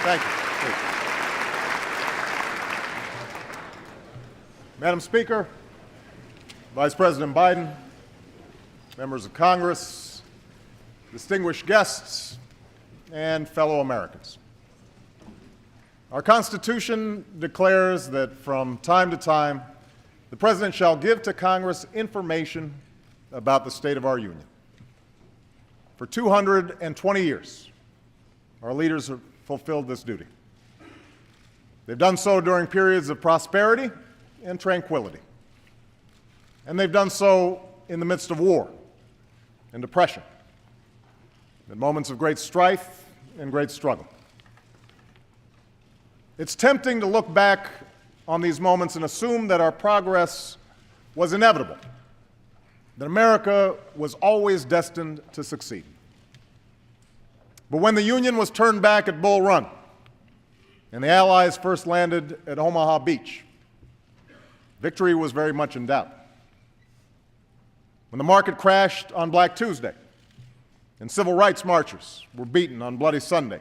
Thank you. Madam Speaker, Vice President Biden, members of Congress, distinguished guests, and fellow Americans. Our Constitution declares that from time to time, the President shall give to Congress information about the state of our Union. For 220 years, our leaders have fulfilled this duty. They've done so during periods of prosperity and tranquility. And they've done so in the midst of war and depression, in moments of great strife and great struggle. It's tempting to look back on these moments and assume that our progress was inevitable, that America was always destined to succeed. But when the Union was turned back at Bull Run and the Allies first landed at Omaha Beach, victory was very much in doubt. When the market crashed on Black Tuesday and civil rights marchers were beaten on Bloody Sunday,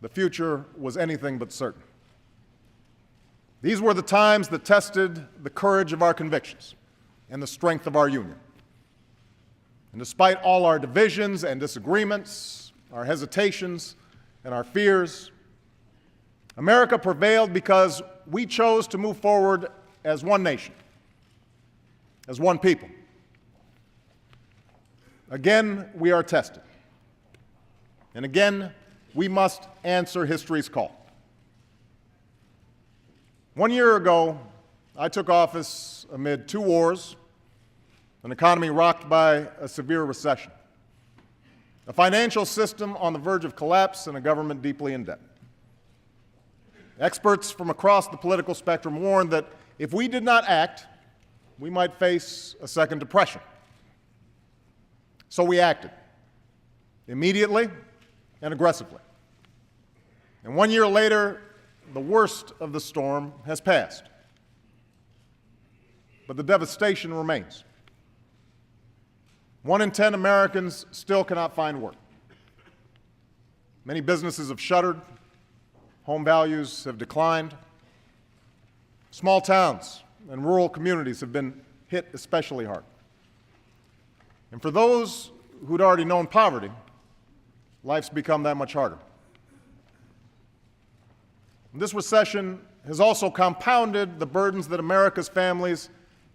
the future was anything but certain. These were the times that tested the courage of our convictions and the strength of our Union. And despite all our divisions and disagreements, our hesitations and our fears, America prevailed because we chose to move forward as one nation, as one people. Again, we are tested. And again, we must answer history's call. 1 year ago, I took office amid 2 wars, an economy rocked by a severe recession, a financial system on the verge of collapse, and a government deeply in debt. Experts from across the political spectrum warned that if we did not act, we might face a second depression. So we acted, immediately and aggressively. And 1 year later, the worst of the storm has passed. But the devastation remains. 1 in 10 Americans still cannot find work. Many businesses have shuttered. Home values have declined. Small towns and rural communities have been hit especially hard. And for those who'd already known poverty, life's become that much harder. This recession has also compounded the burdens that America's families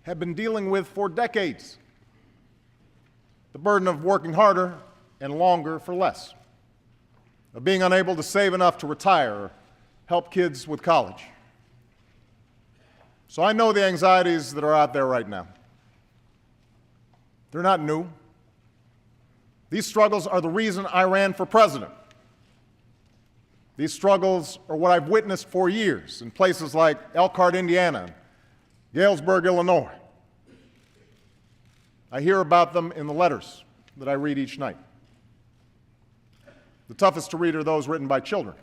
have been dealing with for decades. The burden of working harder and longer for less, of being unable to save enough to retire or help kids with college. So I know the anxieties that are out there right now. They're not new. These struggles are the reason I ran for president. These struggles are what I've witnessed for years in places like Elkhart, Indiana, and Galesburg, Illinois. I hear about them in the letters that I read each night. The toughest to read are those written by children,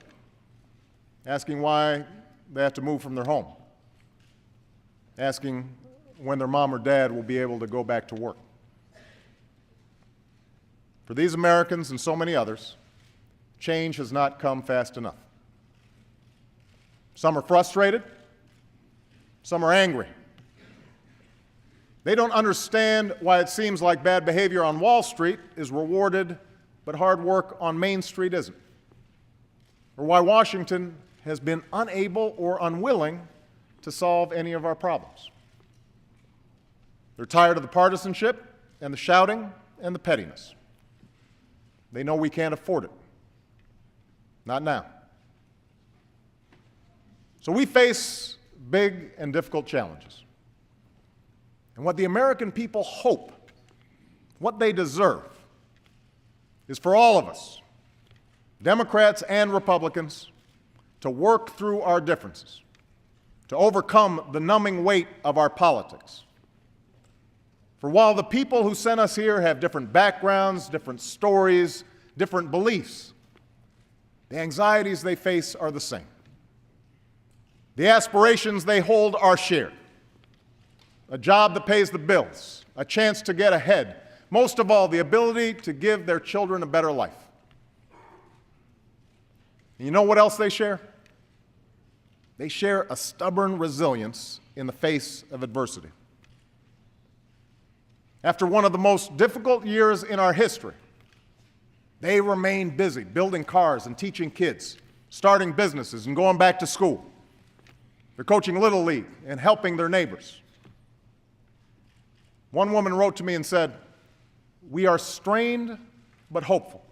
asking why they have to move from their home, asking when their mom or dad will be able to go back to work. For these Americans and so many others, change has not come fast enough. Some are frustrated, some are angry. They don't understand why it seems like bad behavior on Wall Street is rewarded, but hard work on Main Street isn't. Or why Washington has been unable or unwilling to solve any of our problems. They're tired of the partisanship and the shouting and the pettiness. They know we can't afford it. Not now. So we face big and difficult challenges. And what the American people hope, what they deserve, is for all of us, Democrats and Republicans, to work through our differences, to overcome the numbing weight of our politics. For while the people who sent us here have different backgrounds, different stories, different beliefs, the anxieties they face are the same. The aspirations they hold are shared. A job that pays the bills, a chance to get ahead, most of all, the ability to give their children a better life. And you know what else they share? They share a stubborn resilience in the face of adversity. After one of the most difficult years in our history, they remain busy building cars and teaching kids, starting businesses and going back to school. They're coaching Little League and helping their neighbors. One woman wrote to me and said, "We are strained but hopeful,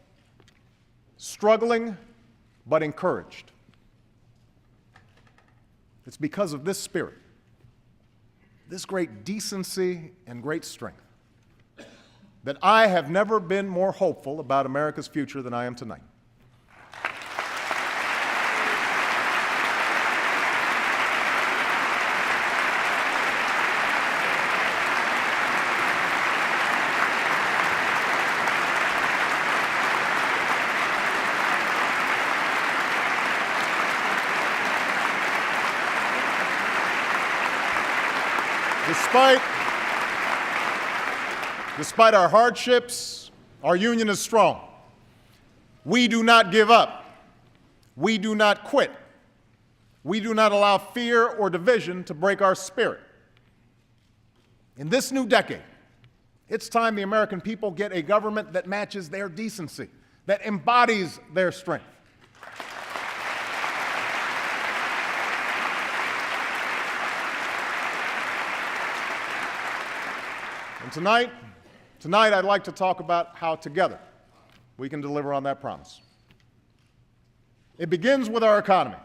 struggling but encouraged." It's because of this spirit, this great decency and great strength, that I have never been more hopeful about America's future than I am tonight. Despite our hardships, our union is strong. We do not give up. We do not quit. We do not allow fear or division to break our spirit. In this new decade, it's time the American people get a government that matches their decency, that embodies their strength. And tonight I'd like to talk about how together we can deliver on that promise. It begins with our economy.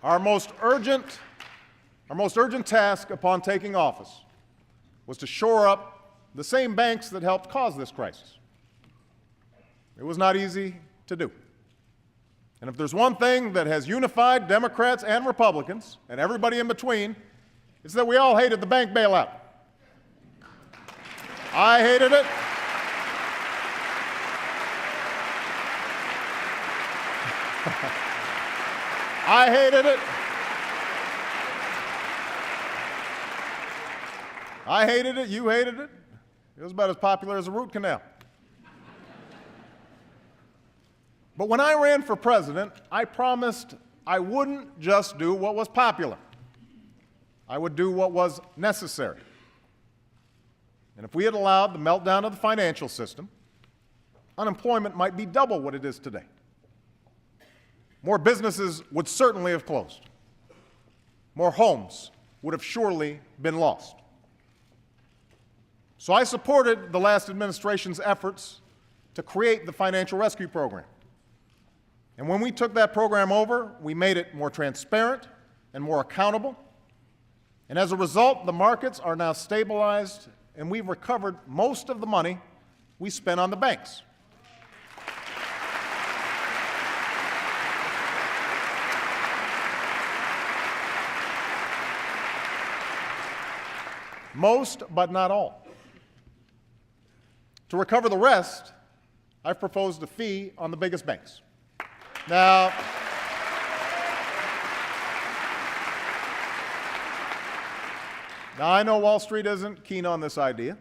Our most urgent task upon taking office was to shore up the same banks that helped cause this crisis. It was not easy to do. And if there's one thing that has unified Democrats and Republicans, and everybody in between, it's that we all hated the bank bailout. I hated it. I hated it. I hated it. You hated it. It was about as popular as a root canal. But when I ran for president, I promised I wouldn't just do what was popular. I would do what was necessary. And if we had allowed the meltdown of the financial system, unemployment might be double what it is today. More businesses would certainly have closed. More homes would have surely been lost. So I supported the last administration's efforts to create the Financial Rescue Program. And when we took that program over, we made it more transparent and more accountable. And as a result, the markets are now stabilized, and we've recovered most of the money we spent on the banks. Most, but not all. To recover the rest, I've proposed a fee on the biggest banks. Now, I know Wall Street isn't keen on this idea,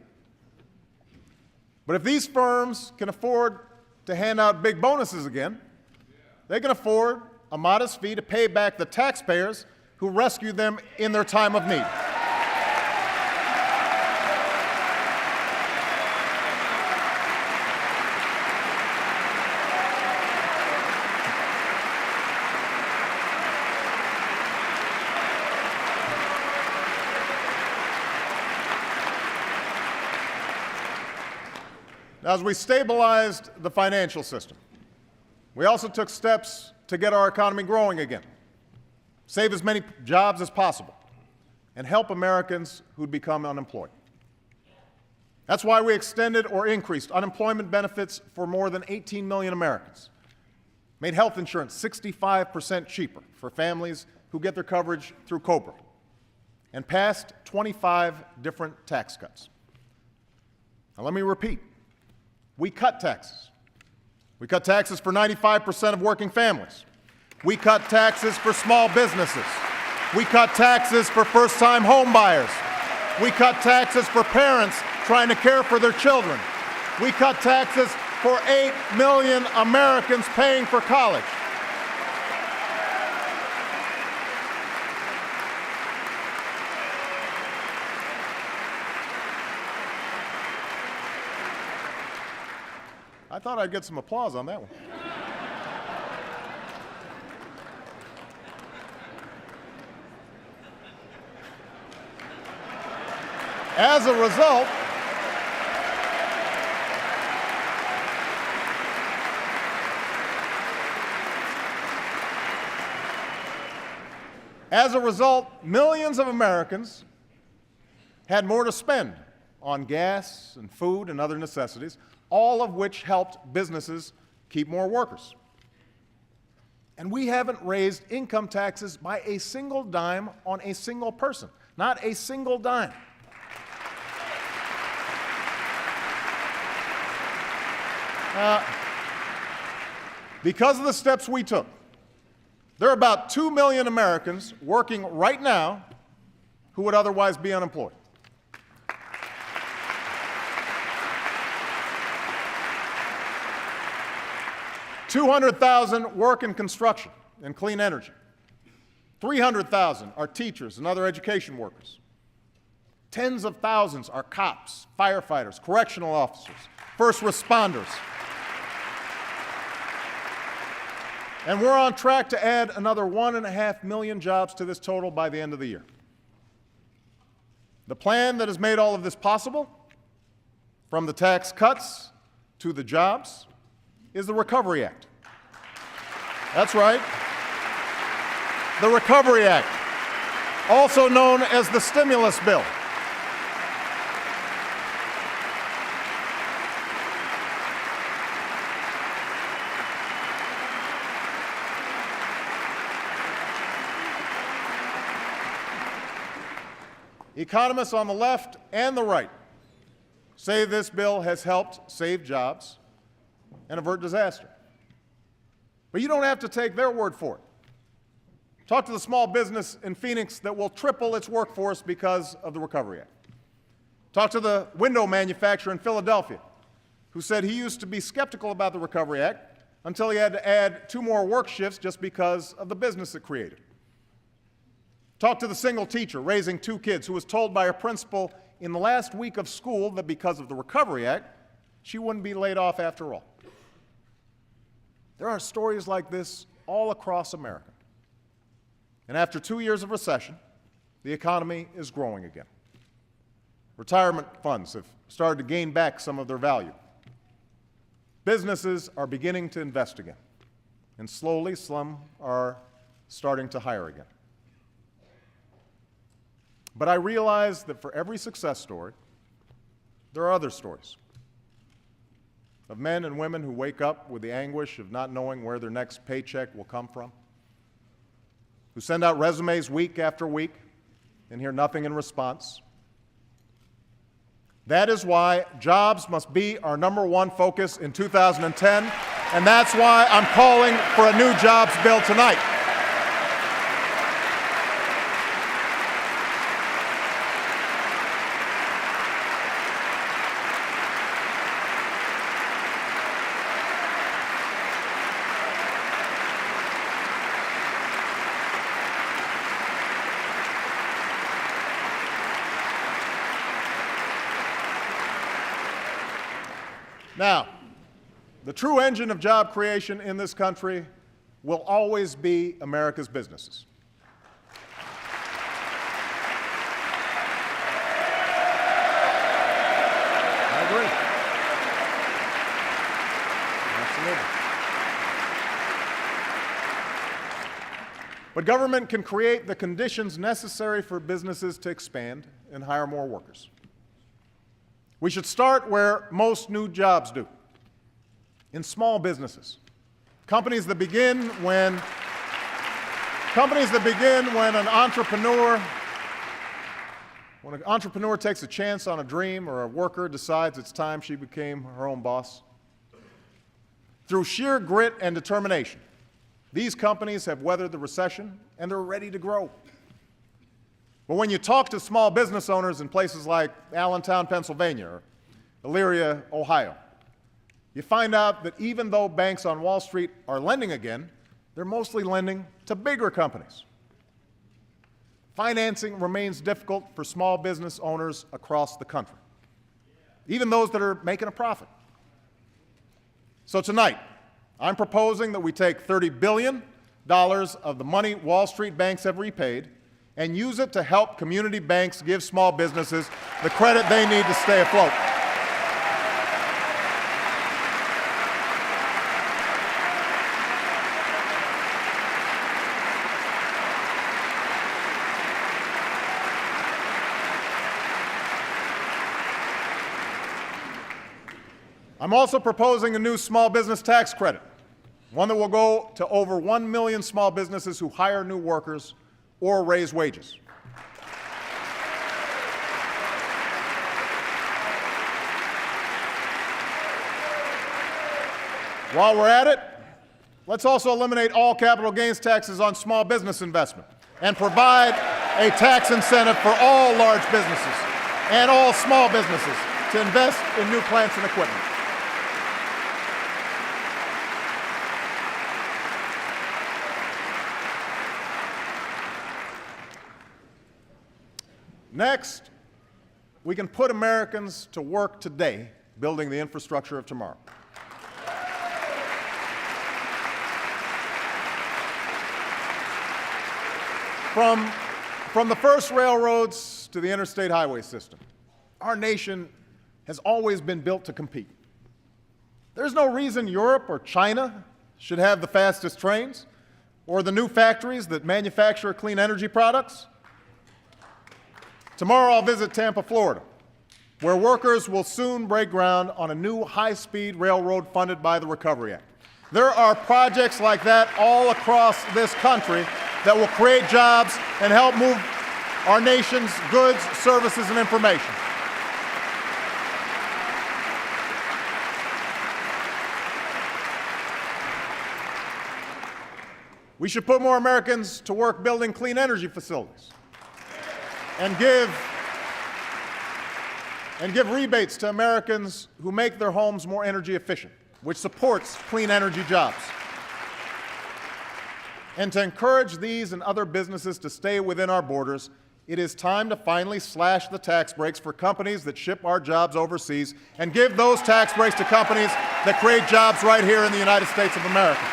but if these firms can afford to hand out big bonuses again, they can afford a modest fee to pay back the taxpayers who rescued them in their time of need. As we stabilized the financial system, we also took steps to get our economy growing again, save as many jobs as possible, and help Americans who'd become unemployed. That's why we extended or increased unemployment benefits for more than 18 million Americans, made health insurance 65% cheaper for families who get their coverage through COBRA, and passed 25 different tax cuts. Now let me repeat. We cut taxes. We cut taxes for 95% of working families. We cut taxes for small businesses. We cut taxes for first-time home buyers. We cut taxes for parents trying to care for their children. We cut taxes for 8 million Americans paying for college. I thought I'd get some applause on that one. As a result, millions of Americans had more to spend on gas and food and other necessities, all of which helped businesses keep more workers. And we haven't raised income taxes by a single dime on a single person, not a single dime. Because of the steps we took, there are about 2 million Americans working right now who would otherwise be unemployed. 200,000 work in construction and clean energy. 300,000 are teachers and other education workers. Tens of thousands are cops, firefighters, correctional officers, first responders. And we're on track to add another 1.5 million jobs to this total by the end of the year. The plan that has made all of this possible, from the tax cuts to the jobs, is the Recovery Act. That's right. The Recovery Act, also known as the stimulus bill. Economists on the left and the right say this bill has helped save jobs and avert disaster. But you don't have to take their word for it. Talk to the small business in Phoenix that will triple its workforce because of the Recovery Act. Talk to the window manufacturer in Philadelphia who said he used to be skeptical about the Recovery Act until he had to add 2 more work shifts just because of the business it created. Talk to the single teacher raising 2 kids who was told by her principal in the last week of school that because of the Recovery Act, she wouldn't be laid off after all. There are stories like this all across America. And after 2 years of recession, the economy is growing again. Retirement funds have started to gain back some of their value. Businesses are beginning to invest again. And slowly, some are starting to hire again. But I realize that for every success story, there are other stories of men and women who wake up with the anguish of not knowing where their next paycheck will come from, who send out resumes week after week and hear nothing in response. That is why jobs must be our #1 focus in 2010, and that's why I'm calling for a new jobs bill tonight. Now, the true engine of job creation in this country will always be America's businesses. I agree. Absolutely. But government can create the conditions necessary for businesses to expand and hire more workers. We should start where most new jobs do, in small businesses. Companies that begin when an entrepreneur takes a chance on a dream or a worker decides it's time she became her own boss. Through sheer grit and determination, these companies have weathered the recession and they're ready to grow. But when you talk to small business owners in places like Allentown, Pennsylvania, or Elyria, Ohio, you find out that even though banks on Wall Street are lending again, they're mostly lending to bigger companies. Financing remains difficult for small business owners across the country, even those that are making a profit. So tonight, I'm proposing that we take $30 billion of the money Wall Street banks have repaid and use it to help community banks give small businesses the credit they need to stay afloat. I'm also proposing a new small business tax credit, one that will go to over 1 million small businesses who hire new workers or raise wages. While we're at it, let's also eliminate all capital gains taxes on small business investment and provide a tax incentive for all large businesses and all small businesses to invest in new plants and equipment. Next, we can put Americans to work today building the infrastructure of tomorrow. From the first railroads to the interstate highway system, our nation has always been built to compete. There's no reason Europe or China should have the fastest trains or the new factories that manufacture clean energy products. Tomorrow I'll visit Tampa, Florida, where workers will soon break ground on a new high-speed railroad funded by the Recovery Act. There are projects like that all across this country that will create jobs and help move our nation's goods, services, and information. We should put more Americans to work building clean energy facilities and give rebates to Americans who make their homes more energy efficient, which supports clean energy jobs. And to encourage these and other businesses to stay within our borders, it is time to finally slash the tax breaks for companies that ship our jobs overseas and give those tax breaks to companies that create jobs right here in the United States of America.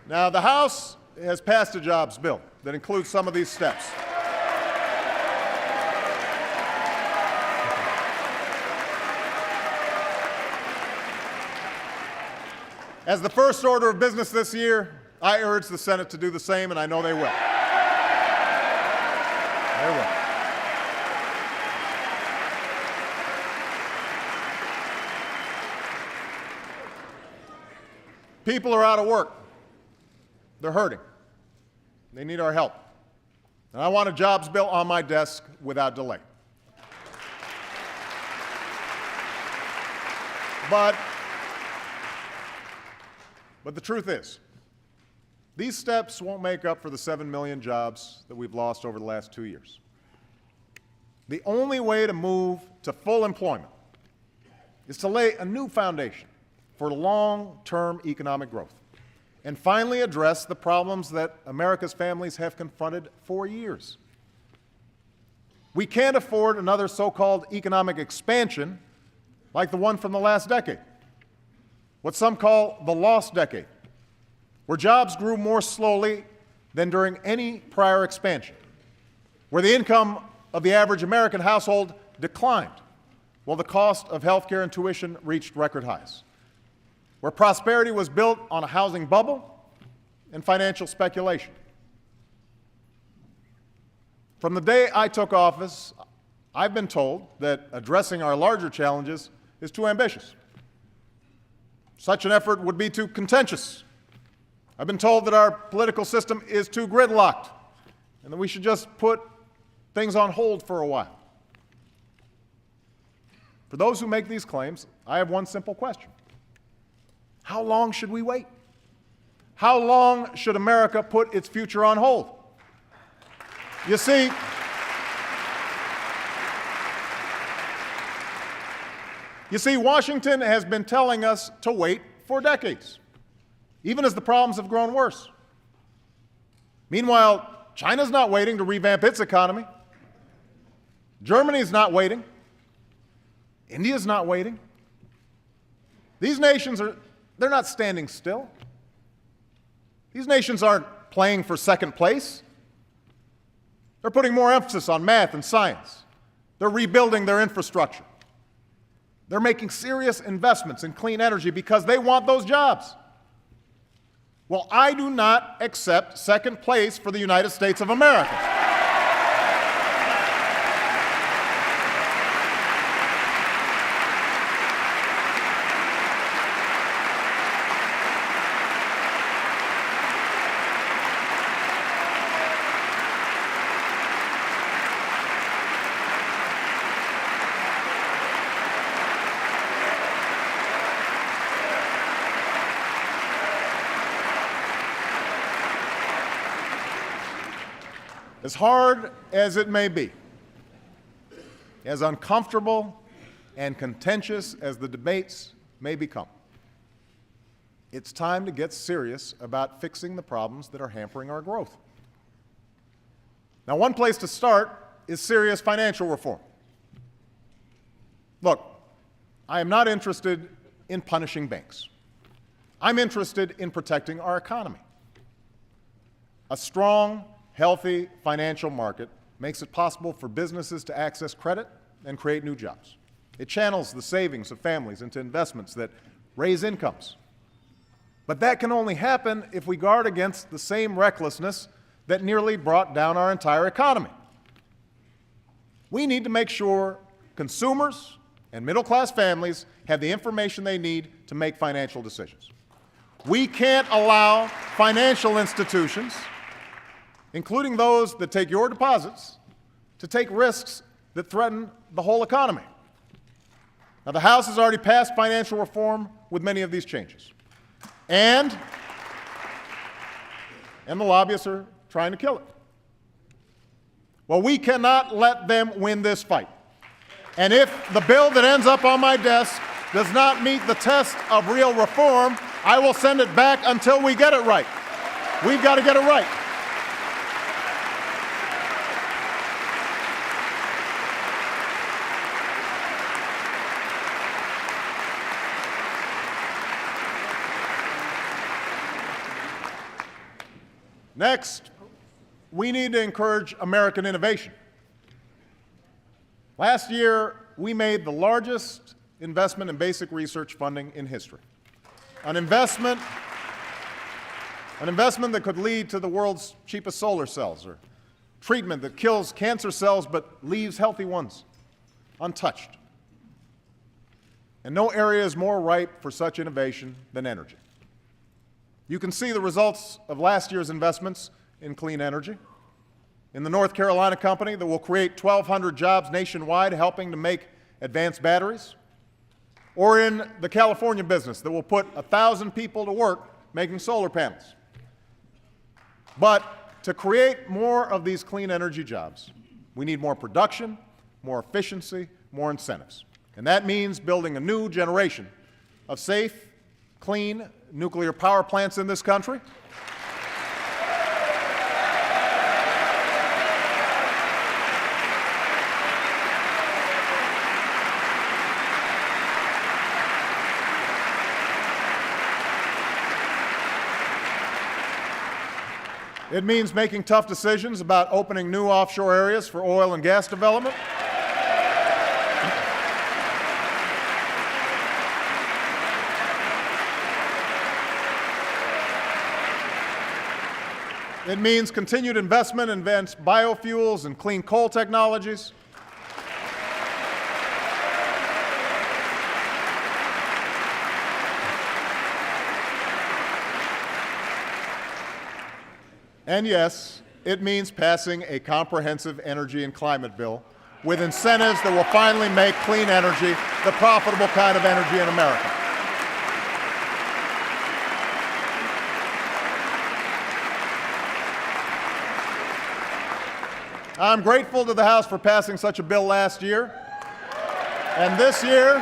Now, the House has passed a jobs bill that includes some of these steps. As the first order of business this year, I urge the Senate to do the same, and I know they will. They will. People are out of work. They're hurting. They need our help. And I want a jobs bill on my desk without delay. But the truth is, these steps won't make up for the 7 million jobs that we've lost over the last 2 years. The only way to move to full employment is to lay a new foundation for long-term economic growth and finally address the problems that America's families have confronted for years. We can't afford another so-called economic expansion like the one from the last decade, what some call the lost decade, where jobs grew more slowly than during any prior expansion, where the income of the average American household declined, while the cost of health care and tuition reached record highs, where prosperity was built on a housing bubble and financial speculation. From the day I took office, I've been told that addressing our larger challenges is too ambitious. Such an effort would be too contentious. I've been told that our political system is too gridlocked and that we should just put things on hold for a while. For those who make these claims, I have one simple question. How long should we wait? How long should America put its future on hold? You see, Washington has been telling us to wait for decades, even as the problems have grown worse. Meanwhile, China's not waiting to revamp its economy. Germany's not waiting. India's not waiting. These nations they're not standing still. These nations aren't playing for second place. They're putting more emphasis on math and science. They're rebuilding their infrastructure. They're making serious investments in clean energy because they want those jobs. Well, I do not accept second place for the United States of America. As hard as it may be, as uncomfortable and contentious as the debates may become, it's time to get serious about fixing the problems that are hampering our growth. Now, one place to start is serious financial reform. Look, I am not interested in punishing banks. I'm interested in protecting our economy. A strong, healthy financial market makes it possible for businesses to access credit and create new jobs. It channels the savings of families into investments that raise incomes. But that can only happen if we guard against the same recklessness that nearly brought down our entire economy. We need to make sure consumers and middle-class families have the information they need to make financial decisions. We can't allow financial institutions, including those that take your deposits, to take risks that threaten the whole economy. Now, the House has already passed financial reform with many of these changes. And the lobbyists are trying to kill it. Well, we cannot let them win this fight. And if the bill that ends up on my desk does not meet the test of real reform, I will send it back until we get it right. We've got to get it right. Next, we need to encourage American innovation. Last year, we made the largest investment in basic research funding in history. An investment that could lead to the world's cheapest solar cells, or treatment that kills cancer cells but leaves healthy ones untouched. And no area is more ripe for such innovation than energy. You can see the results of last year's investments in clean energy. In the North Carolina company that will create 1,200 jobs nationwide helping to make advanced batteries, or in the California business that will put 1,000 people to work making solar panels. But to create more of these clean energy jobs, we need more production, more efficiency, more incentives. And that means building a new generation of safe, clean nuclear power plants in this country. It means making tough decisions about opening new offshore areas for oil and gas development. It means continued investment in advanced biofuels and clean coal technologies. And yes, it means passing a comprehensive energy and climate bill with incentives that will finally make clean energy the profitable kind of energy in America. I'm grateful to the House for passing such a bill last year. And this year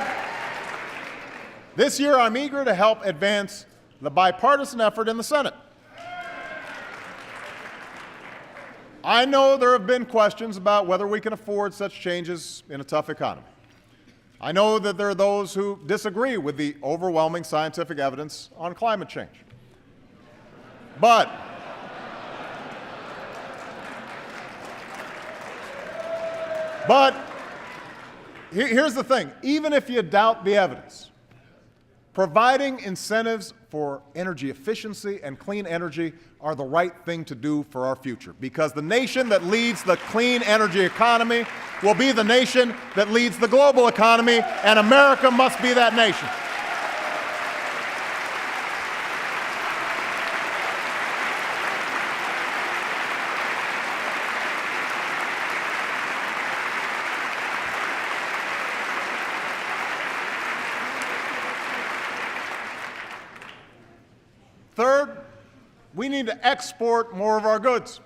I'm eager to help advance the bipartisan effort in the Senate. I know there have been questions about whether we can afford such changes in a tough economy. I know that there are those who disagree with the overwhelming scientific evidence on climate change. But here's the thing. Even if you doubt the evidence, providing incentives for energy efficiency and clean energy are the right thing to do for our future, because the nation that leads the clean energy economy will be the nation that leads the global economy, and America must be that nation. Third, we need to export more of our goods.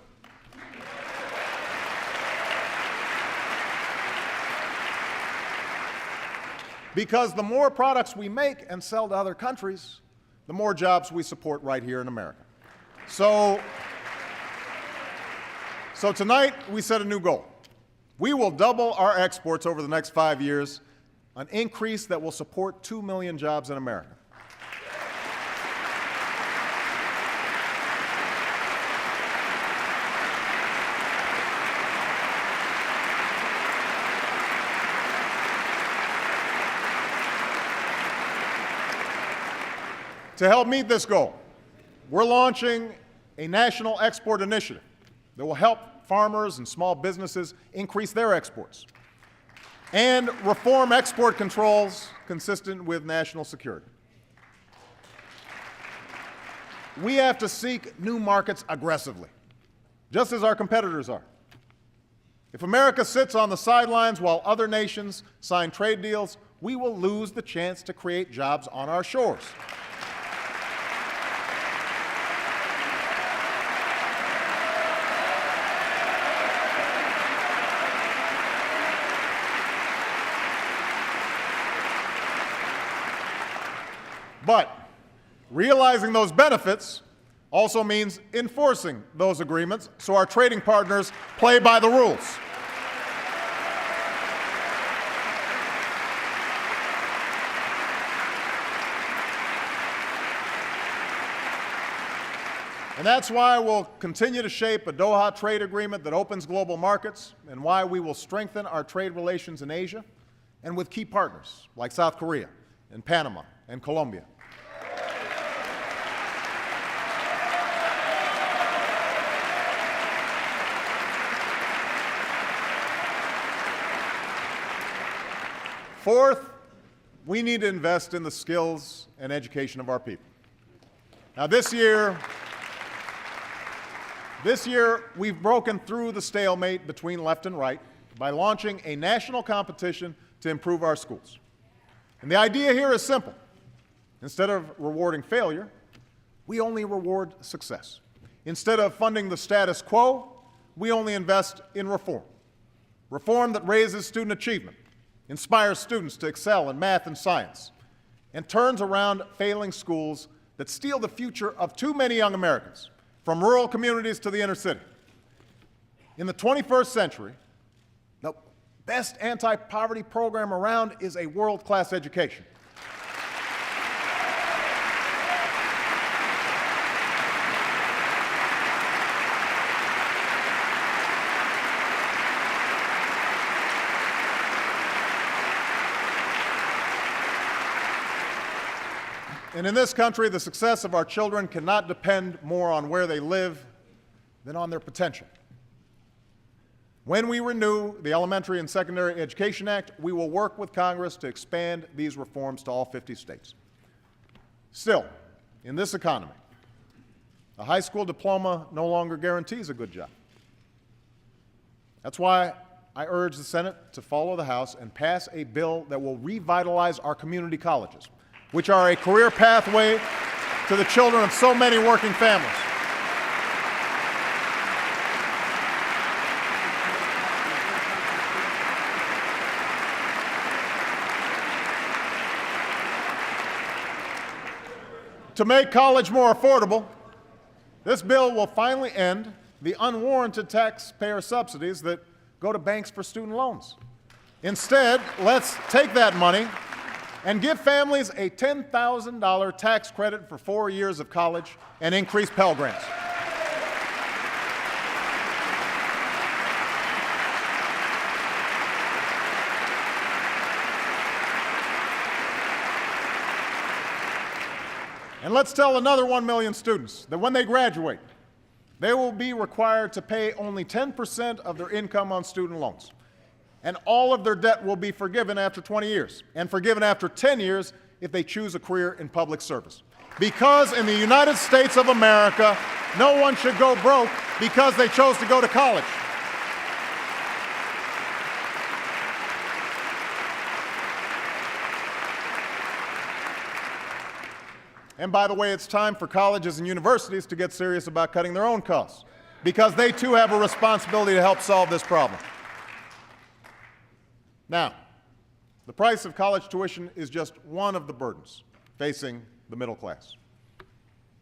Because the more products we make and sell to other countries, the more jobs we support right here in America. So tonight, we set a new goal. We will double our exports over the next 5 years, an increase that will support 2 million jobs in America. To help meet this goal, we're launching a national export initiative that will help farmers and small businesses increase their exports and reform export controls consistent with national security. We have to seek new markets aggressively, just as our competitors are. If America sits on the sidelines while other nations sign trade deals, we will lose the chance to create jobs on our shores. But realizing those benefits also means enforcing those agreements so our trading partners play by the rules. And that's why we'll continue to shape a Doha trade agreement that opens global markets, and why we will strengthen our trade relations in Asia and with key partners like South Korea and Panama and Colombia. Fourth, we need to invest in the skills and education of our people. Now, this year, we've broken through the stalemate between left and right by launching a national competition to improve our schools. And the idea here is simple. Instead of rewarding failure, we only reward success. Instead of funding the status quo, we only invest in reform. Reform that raises student achievement, inspires students to excel in math and science, and turns around failing schools that steal the future of too many young Americans, from rural communities to the inner city. In the 21st century, the best anti-poverty program around is a world-class education. And in this country, the success of our children cannot depend more on where they live than on their potential. When we renew the Elementary and Secondary Education Act, we will work with Congress to expand these reforms to all 50 states. Still, in this economy, a high school diploma no longer guarantees a good job. That's why I urge the Senate to follow the House and pass a bill that will revitalize our community colleges, which are a career pathway to the children of so many working families. To make college more affordable, this bill will finally end the unwarranted taxpayer subsidies that go to banks for student loans. Instead, let's take that money and give families a $10,000 tax credit for 4 years of college and increase Pell Grants. And let's tell another 1 million students that when they graduate, they will be required to pay only 10% of their income on student loans. And all of their debt will be forgiven after 20 years, and forgiven after 10 years if they choose a career in public service. Because in the United States of America, no one should go broke because they chose to go to college. And by the way, it's time for colleges and universities to get serious about cutting their own costs, because they too have a responsibility to help solve this problem. Now, the price of college tuition is just one of the burdens facing the middle class.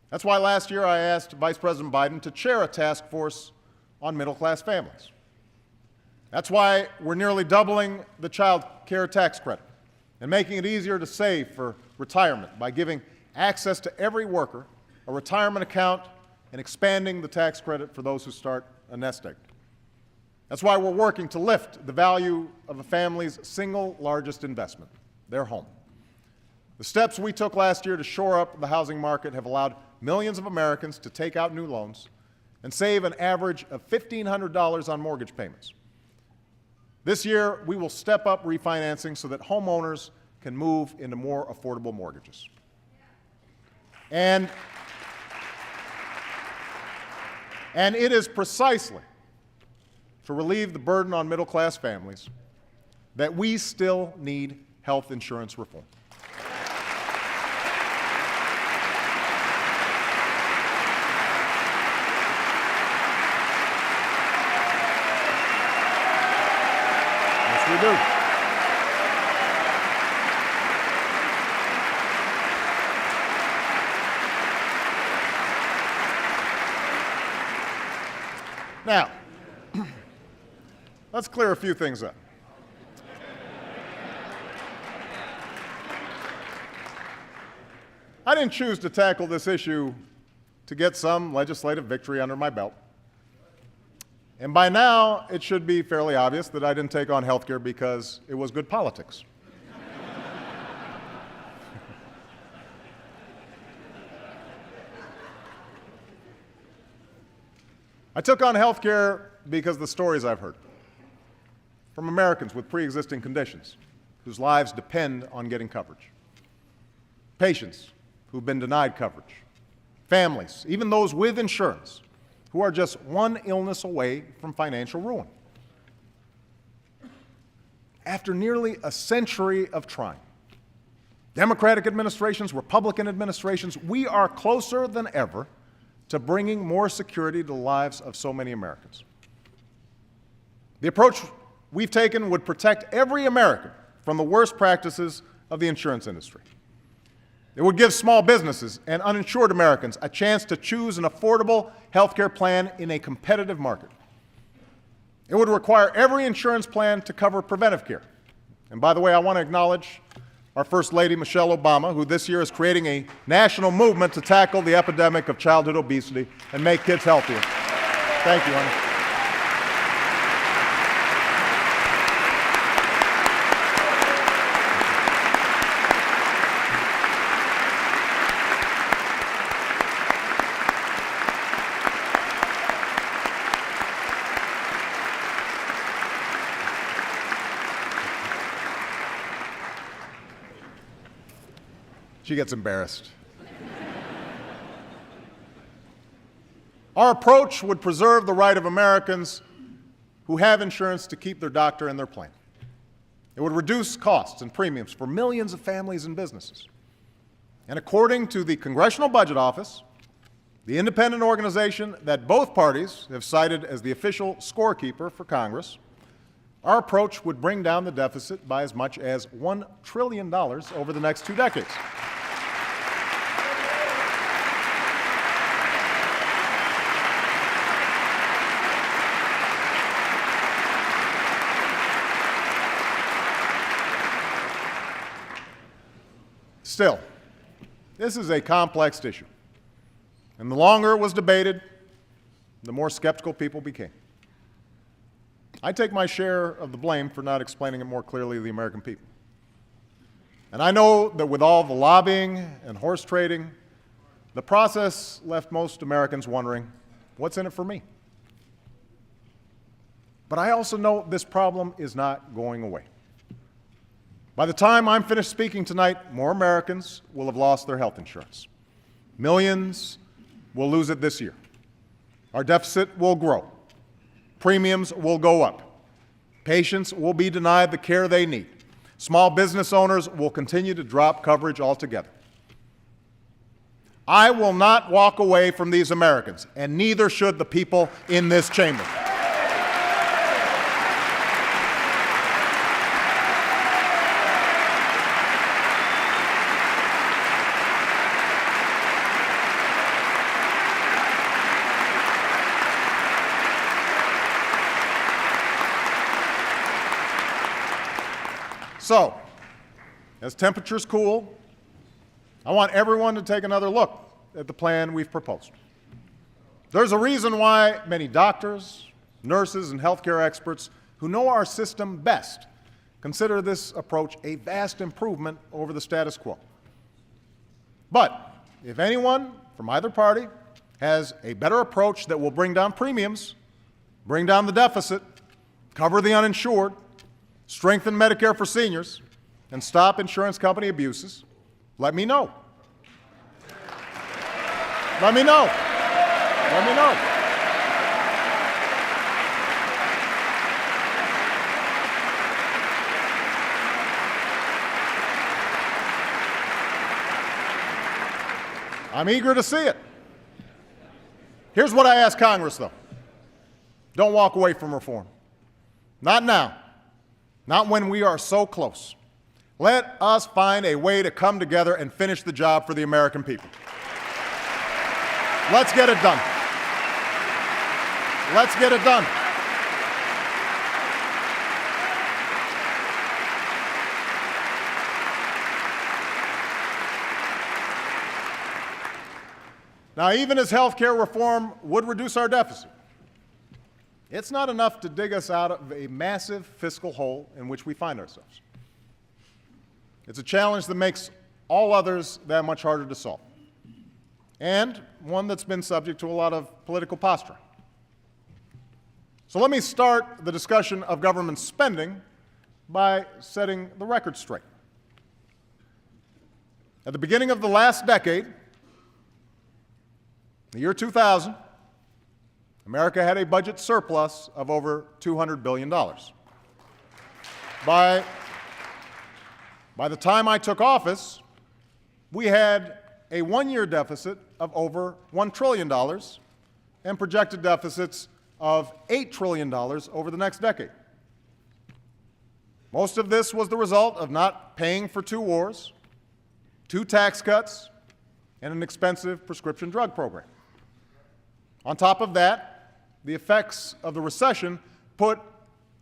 That's why last year I asked Vice President Biden to chair a task force on middle-class families. That's why we're nearly doubling the child care tax credit and making it easier to save for retirement by giving access to every worker a retirement account and expanding the tax credit for those who start a nest egg. That's why we're working to lift the value of a family's single largest investment, their home. The steps we took last year to shore up the housing market have allowed millions of Americans to take out new loans and save an average of $1,500 on mortgage payments. This year, we will step up refinancing so that homeowners can move into more affordable mortgages. And it is precisely to relieve the burden on middle-class families that we still need health insurance reform. Yes, we do. Now, let's clear a few things up. I didn't choose to tackle this issue to get some legislative victory under my belt. And by now, it should be fairly obvious that I didn't take on health care because it was good politics. I took on health care because of the stories I've heard from Americans with pre-existing conditions whose lives depend on getting coverage, patients who've been denied coverage, families, even those with insurance, who are just one illness away from financial ruin. After nearly a century of trying, Democratic administrations, Republican administrations, we are closer than ever to bringing more security to the lives of so many Americans. The approach we've taken would protect every American from the worst practices of the insurance industry. It would give small businesses and uninsured Americans a chance to choose an affordable health care plan in a competitive market. It would require every insurance plan to cover preventive care. And by the way, I want to acknowledge our First Lady, Michelle Obama, who this year is creating a national movement to tackle the epidemic of childhood obesity and make kids healthier. Thank you, honey. She gets embarrassed. Our approach would preserve the right of Americans who have insurance to keep their doctor and their plan. It would reduce costs and premiums for millions of families and businesses. And according to the Congressional Budget Office, the independent organization that both parties have cited as the official scorekeeper for Congress, our approach would bring down the deficit by as much as $1 trillion over the next 2 decades. Still, this is a complex issue, and the longer it was debated, the more skeptical people became. I take my share of the blame for not explaining it more clearly to the American people. And I know that with all the lobbying and horse trading, the process left most Americans wondering, what's in it for me? But I also know this problem is not going away. By the time I'm finished speaking tonight, more Americans will have lost their health insurance. Millions will lose it this year. Our deficit will grow. Premiums will go up. Patients will be denied the care they need. Small business owners will continue to drop coverage altogether. I will not walk away from these Americans, and neither should the people in this chamber. So, as temperatures cool, I want everyone to take another look at the plan we've proposed. There's a reason why many doctors, nurses, and healthcare experts who know our system best consider this approach a vast improvement over the status quo. But if anyone from either party has a better approach that will bring down premiums, bring down the deficit, cover the uninsured, strengthen Medicare for seniors, and stop insurance company abuses, let me know. Let me know. Let me know. I'm eager to see it. Here's what I ask Congress, though. Don't walk away from reform. Not now. Not when we are so close. Let us find a way to come together and finish the job for the American people. Let's get it done. Let's get it done. Now, even as health care reform would reduce our deficit, it's not enough to dig us out of a massive fiscal hole in which we find ourselves. It's a challenge that makes all others that much harder to solve, and one that's been subject to a lot of political posturing. So let me start the discussion of government spending by setting the record straight. At the beginning of the last decade, the year 2000, America had a budget surplus of over $200 billion. By the time I took office, we had a one-year deficit of over $1 trillion and projected deficits of $8 trillion over the next decade. Most of this was the result of not paying for 2 wars, 2 tax cuts, and an expensive prescription drug program. On top of that, the effects of the recession put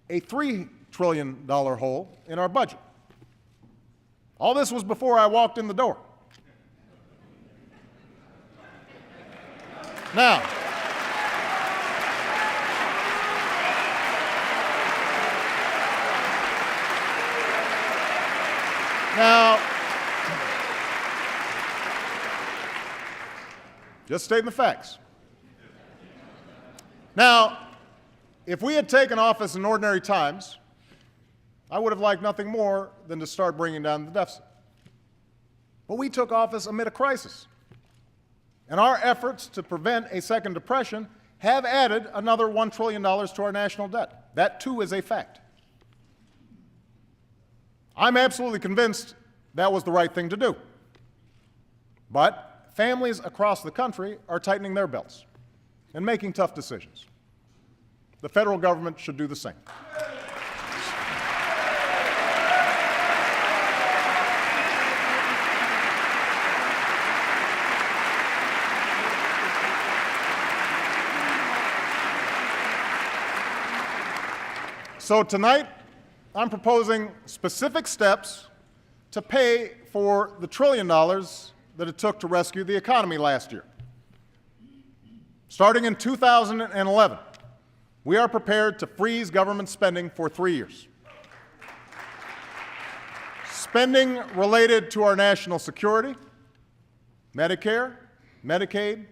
a $3 trillion hole in our budget. All this was before I walked in the door. Now, just stating the facts. Now, if we had taken office in ordinary times, I would have liked nothing more than to start bringing down the deficit. But we took office amid a crisis, and our efforts to prevent a second depression have added another $1 trillion to our national debt. That, too, is a fact. I'm absolutely convinced that was the right thing to do. But families across the country are tightening their belts and making tough decisions. The federal government should do the same. So tonight, I'm proposing specific steps to pay for the $1 trillion that it took to rescue the economy last year. Starting in 2011, we are prepared to freeze government spending for 3 years. Spending related to our national security, Medicare, Medicaid,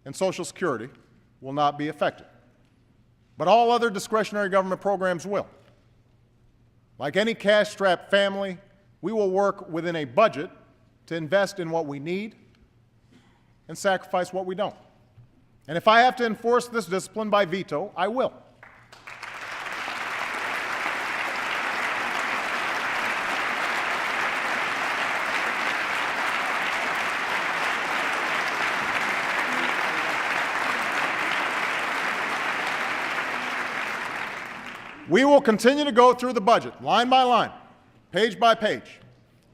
and Social Security will not be affected. But all other discretionary government programs will. Like any cash-strapped family, we will work within a budget to invest in what we need and sacrifice what we don't. And if I have to enforce this discipline by veto, I will. We will continue to go through the budget, line by line, page by page,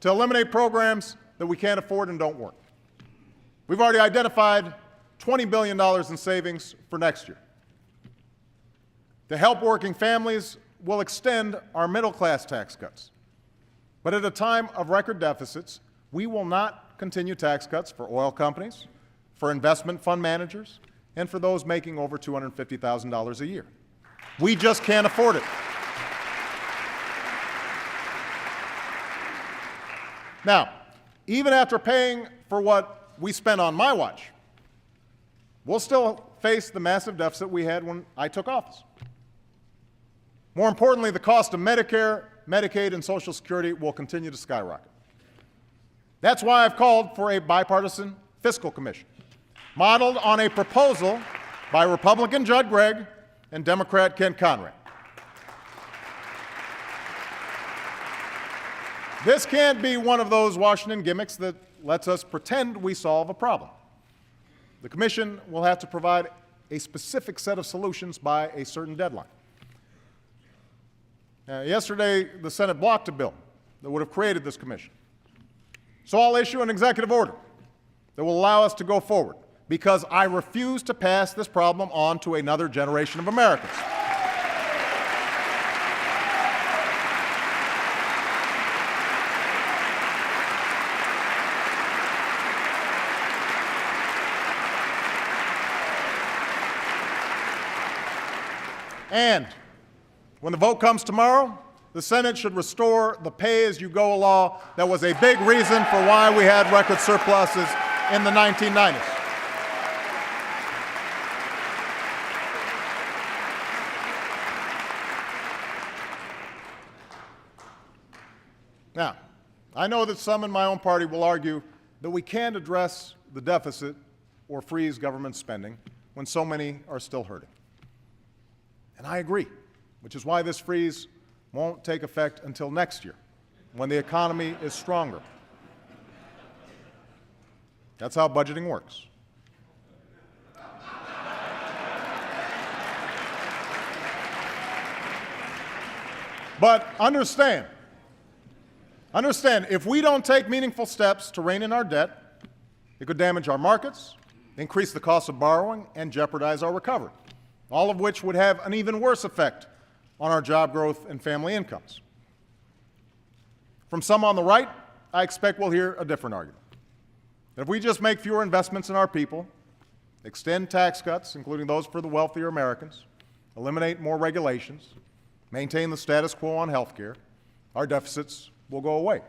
to eliminate programs that we can't afford and don't work. We've already identified $20 billion in savings for next year. To help working families, we'll extend our middle-class tax cuts. But at a time of record deficits, we will not continue tax cuts for oil companies, for investment fund managers, and for those making over $250,000 a year. We just can't afford it. Now, even after paying for what we spent on my watch, we'll still face the massive deficit we had when I took office. More importantly, the cost of Medicare, Medicaid, and Social Security will continue to skyrocket. That's why I've called for a bipartisan fiscal commission, modeled on a proposal by Republican Judd Gregg and Democrat Kent Conrad. This can't be one of those Washington gimmicks that lets us pretend we solve a problem. The Commission will have to provide a specific set of solutions by a certain deadline. Yesterday, the Senate blocked a bill that would have created this commission. So I'll issue an executive order that will allow us to go forward, because I refuse to pass this problem on to another generation of Americans. And when the vote comes tomorrow, the Senate should restore the pay-as-you-go law that was a big reason for why we had record surpluses in the 1990s. Now, I know that some in my own party will argue that we can't address the deficit or freeze government spending when so many are still hurting. And I agree, which is why this freeze won't take effect until next year, when the economy is stronger. That's how budgeting works. But understand, if we don't take meaningful steps to rein in our debt, it could damage our markets, increase the cost of borrowing, and jeopardize our recovery, all of which would have an even worse effect on our job growth and family incomes. From some on the right, I expect we'll hear a different argument. That if we just make fewer investments in our people, extend tax cuts, including those for the wealthier Americans, eliminate more regulations, maintain the status quo on health care, our deficits will go away.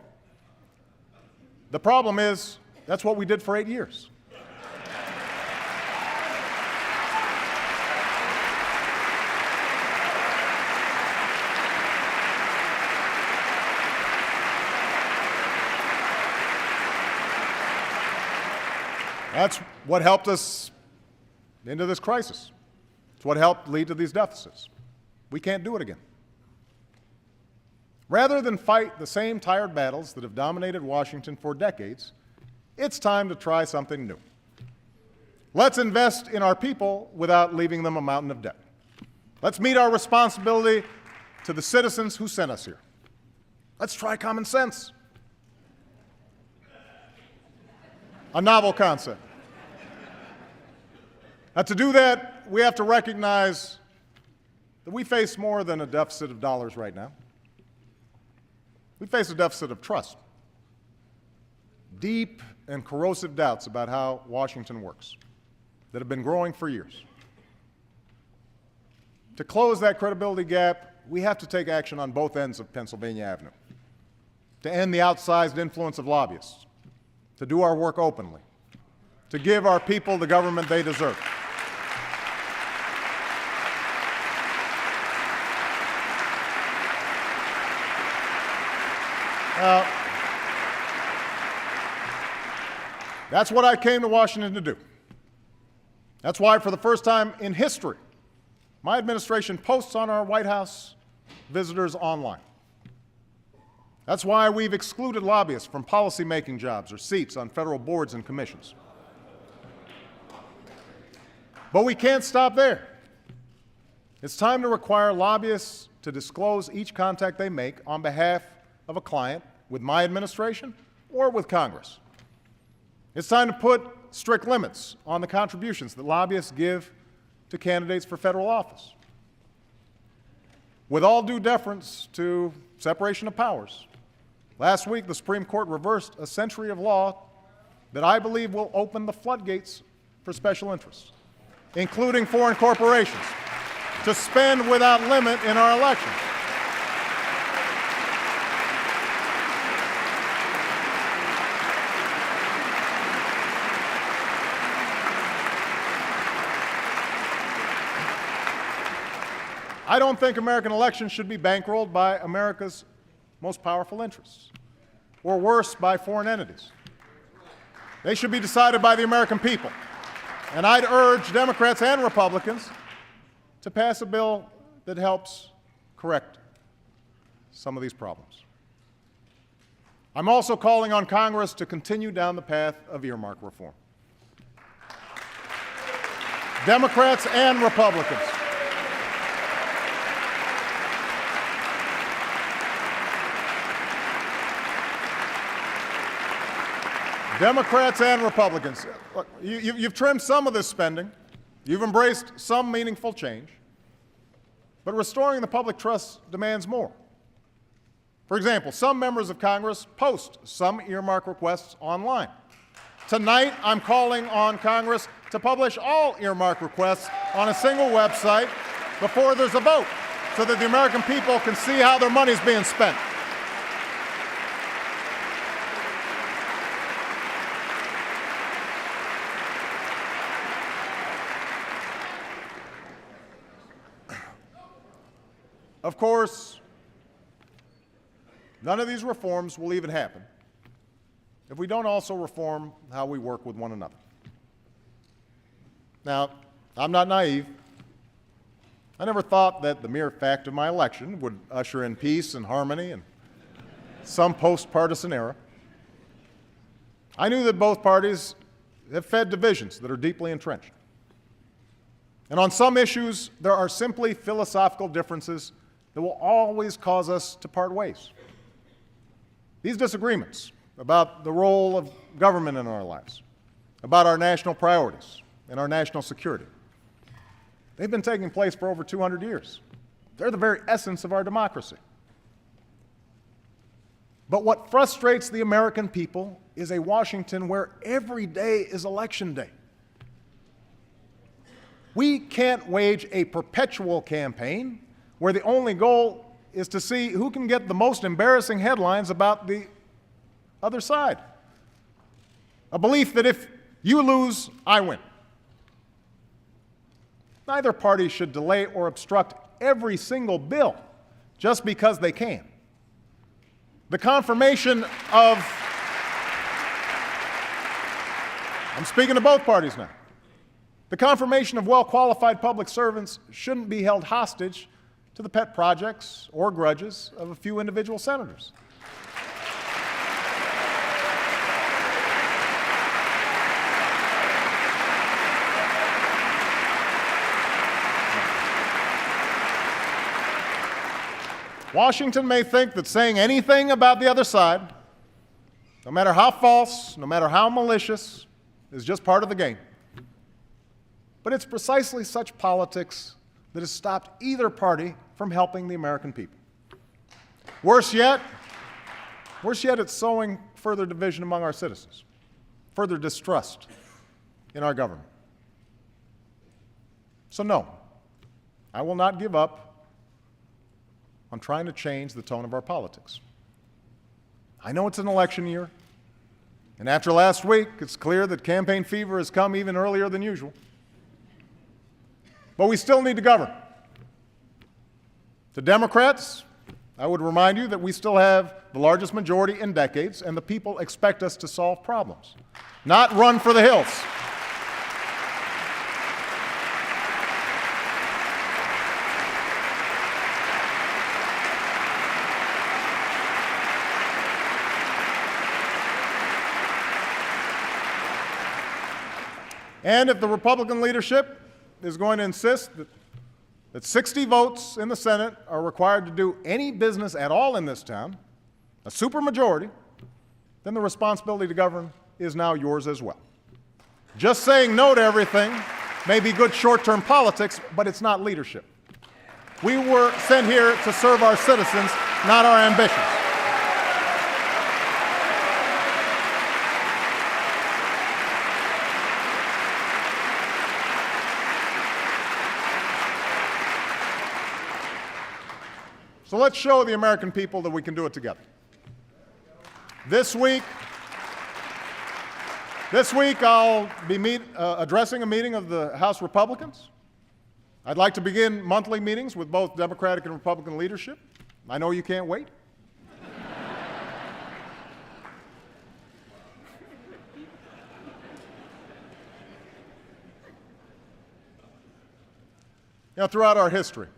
The problem is, that's what we did for 8 years. That's what helped us into this crisis. It's what helped lead to these deficits. We can't do it again. Rather than fight the same tired battles that have dominated Washington for decades, it's time to try something new. Let's invest in our people without leaving them a mountain of debt. Let's meet our responsibility to the citizens who sent us here. Let's try common sense. A novel concept. Now, to do that, we have to recognize that we face more than a deficit of dollars right now. We face a deficit of trust, deep and corrosive doubts about how Washington works that have been growing for years. To close that credibility gap, we have to take action on both ends of Pennsylvania Avenue, to end the outsized influence of lobbyists, to do our work openly, to give our people the government they deserve. That's what I came to Washington to do. That's why, for the first time in history, my administration posts on our White House visitors online. That's why we've excluded lobbyists from policymaking jobs or seats on federal boards and commissions. But we can't stop there. It's time to require lobbyists to disclose each contact they make on behalf of a client with my administration or with Congress. It's time to put strict limits on the contributions that lobbyists give to candidates for federal office. With all due deference to separation of powers, last week the Supreme Court reversed a century of law that I believe will open the floodgates for special interests, including foreign corporations, to spend without limit in our elections. I don't think American elections should be bankrolled by America's most powerful interests, or worse, by foreign entities. They should be decided by the American people. And I'd urge Democrats and Republicans to pass a bill that helps correct some of these problems. I'm also calling on Congress to continue down the path of earmark reform. Democrats and Republicans. Democrats and Republicans, look, you've trimmed some of this spending. You've embraced some meaningful change. But restoring the public trust demands more. For example, some members of Congress post some earmark requests online. Tonight, I'm calling on Congress to publish all earmark requests on a single website before there's a vote, so that the American people can see how their money's being spent. Of course, none of these reforms will even happen if we don't also reform how we work with one another. Now, I'm not naive. I never thought that the mere fact of my election would usher in peace and harmony in some post-partisan era. I knew that both parties have fed divisions that are deeply entrenched. And on some issues, there are simply philosophical differences that will always cause us to part ways. These disagreements about the role of government in our lives, about our national priorities and our national security, they've been taking place for over 200 years. They're the very essence of our democracy. But what frustrates the American people is a Washington where every day is election day. We can't wage a perpetual campaign where the only goal is to see who can get the most embarrassing headlines about the other side. A belief that if you lose, I win. Neither party should delay or obstruct every single bill just because they can. The confirmation of, I'm speaking to both parties now, the confirmation of well-qualified public servants shouldn't be held hostage to the pet projects or grudges of a few individual senators. Washington may think that saying anything about the other side, no matter how false, no matter how malicious, is just part of the game. But it's precisely such politics that has stopped either party from helping the American people. Worse yet, Worse yet, it's sowing further division among our citizens, further distrust in our government. So no, I will not give up on trying to change the tone of our politics. I know it's an election year, and after last week, it's clear that campaign fever has come even earlier than usual. But we still need to govern. To Democrats, I would remind you that we still have the largest majority in decades, and the people expect us to solve problems, not run for the hills. And if the Republican leadership is going to insist that 60 votes in the Senate are required to do any business at all in this town, a supermajority, then the responsibility to govern is now yours as well. Just saying no to everything may be good short-term politics, but it's not leadership. We were sent here to serve our citizens, not our ambitions. So let's show the American people that we can do it together. This week I'll be addressing a meeting of the House Republicans. I'd like to begin monthly meetings with both Democratic and Republican leadership. I know you can't wait. Throughout our history,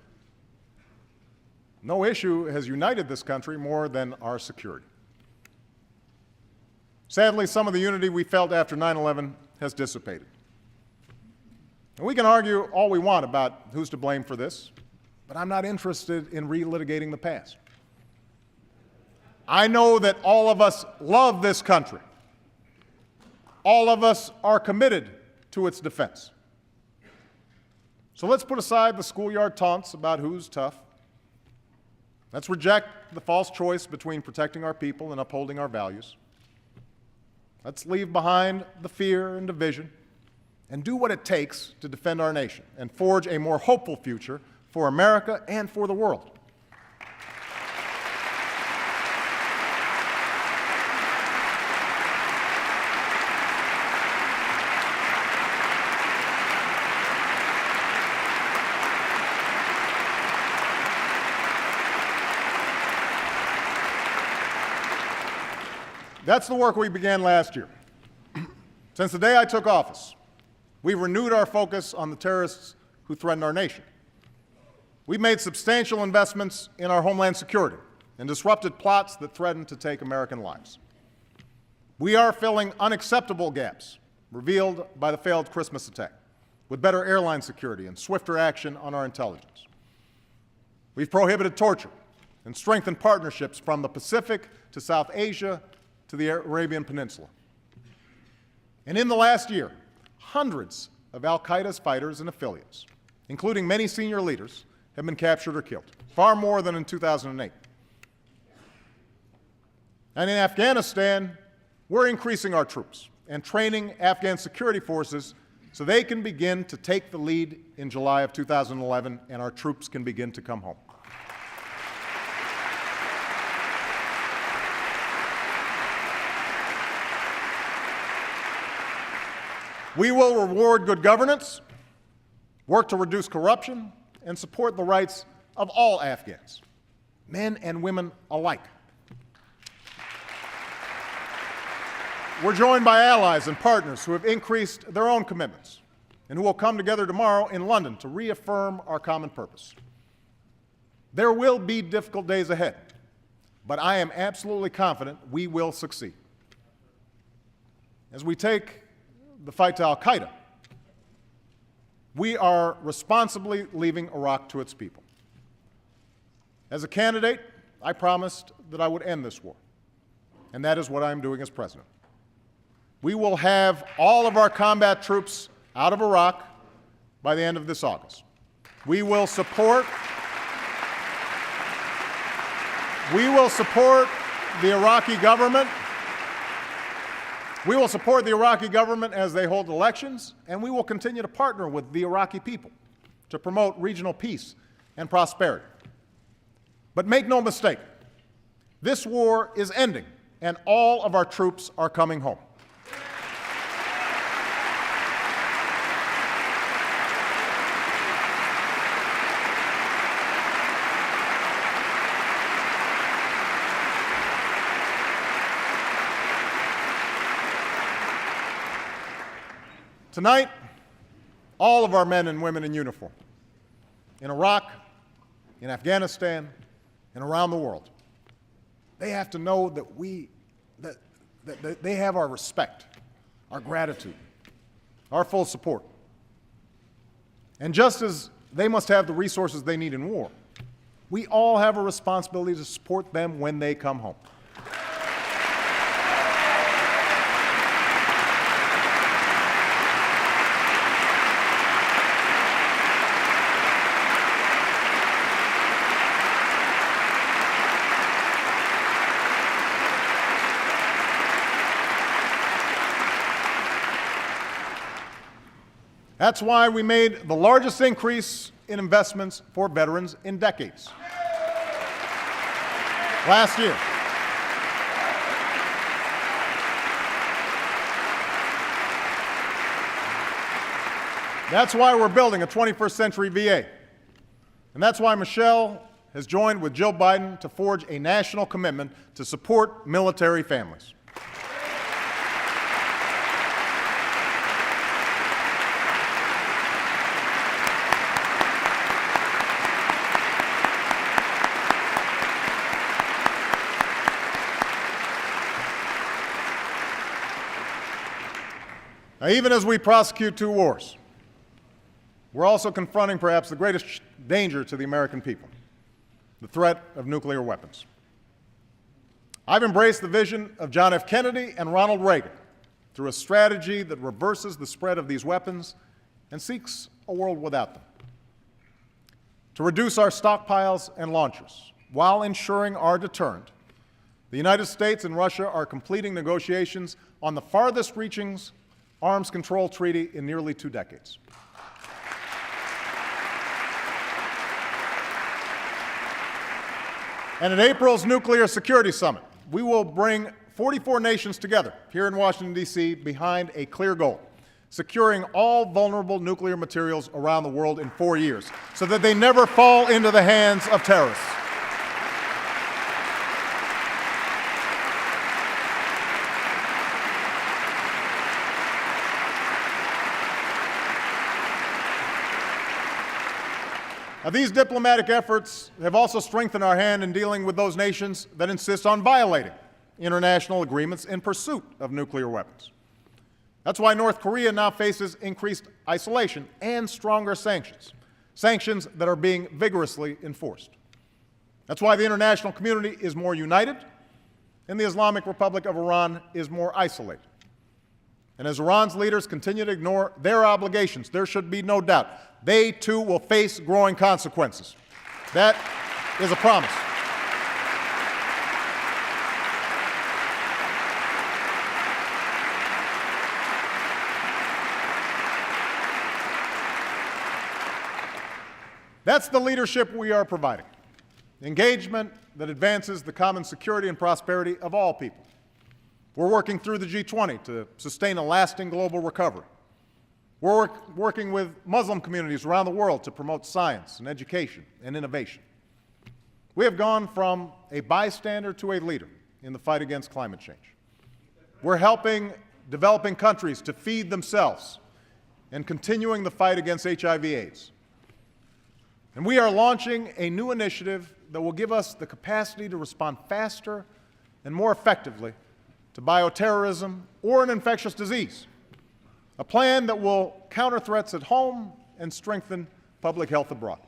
no issue has united this country more than our security. Sadly, some of the unity we felt after 9/11 has dissipated. And we can argue all we want about who's to blame for this, but I'm not interested in relitigating the past. I know that all of us love this country. All of us are committed to its defense. So let's put aside the schoolyard taunts about who's tough. Let's reject the false choice between protecting our people and upholding our values. Let's leave behind the fear and division and do what it takes to defend our nation and forge a more hopeful future for America and for the world. That's the work we began last year. Since the day I took office, we've renewed our focus on the terrorists who threaten our nation. We've made substantial investments in our homeland security and disrupted plots that threaten to take American lives. We are filling unacceptable gaps revealed by the failed Christmas attack with better airline security and swifter action on our intelligence. We've prohibited torture and strengthened partnerships from the Pacific to South Asia to the Arabian Peninsula. And in the last year, hundreds of al-Qaeda's fighters and affiliates, including many senior leaders, have been captured or killed, far more than in 2008. And in Afghanistan, we're increasing our troops and training Afghan security forces so they can begin to take the lead in July of 2011 and our troops can begin to come home. We will reward good governance, work to reduce corruption, and support the rights of all Afghans, men and women alike. We're joined by allies and partners who have increased their own commitments and who will come together tomorrow in London to reaffirm our common purpose. There will be difficult days ahead, but I am absolutely confident we will succeed. As we take the fight to al-Qaeda, we are responsibly leaving Iraq to its people. As a candidate, I promised that I would end this war, and that is what I am doing as president. We will have all of our combat troops out of Iraq by the end of this August. We will support the Iraqi government. We will support the Iraqi government as they hold elections, and we will continue to partner with the Iraqi people to promote regional peace and prosperity. But make no mistake, this war is ending, and all of our troops are coming home. Tonight, all of our men and women in uniform, in Iraq, in Afghanistan, and around the world, they have to know that they have our respect, our gratitude, our full support. And just as they must have the resources they need in war, we all have a responsibility to support them when they come home. That's why we made the largest increase in investments for veterans in decades. Last year. That's why we're building a 21st century VA. And that's why Michelle has joined with Jill Biden to forge a national commitment to support military families. Now, even as we prosecute two wars, we're also confronting perhaps the greatest danger to the American people, the threat of nuclear weapons. I've embraced the vision of John F. Kennedy and Ronald Reagan through a strategy that reverses the spread of these weapons and seeks a world without them. To reduce our stockpiles and launchers while ensuring our deterrent, the United States and Russia are completing negotiations on the farthest-reaching arms control treaty in nearly 2 decades. And at April's Nuclear Security Summit, we will bring 44 nations together here in Washington, D.C. behind a clear goal: securing all vulnerable nuclear materials around the world in 4 years so that they never fall into the hands of terrorists. Now, these diplomatic efforts have also strengthened our hand in dealing with those nations that insist on violating international agreements in pursuit of nuclear weapons. That's why North Korea now faces increased isolation and stronger sanctions, sanctions that are being vigorously enforced. That's why the international community is more united and the Islamic Republic of Iran is more isolated. And as Iran's leaders continue to ignore their obligations, there should be no doubt they too will face growing consequences. That is a promise. That's the leadership we are providing. Engagement that advances the common security and prosperity of all people. We're working through the G20 to sustain a lasting global recovery. We're working with Muslim communities around the world to promote science and education and innovation. We have gone from a bystander to a leader in the fight against climate change. We're helping developing countries to feed themselves and continuing the fight against HIV/AIDS. And we are launching a new initiative that will give us the capacity to respond faster and more effectively to bioterrorism or an infectious disease, a plan that will counter threats at home and strengthen public health abroad.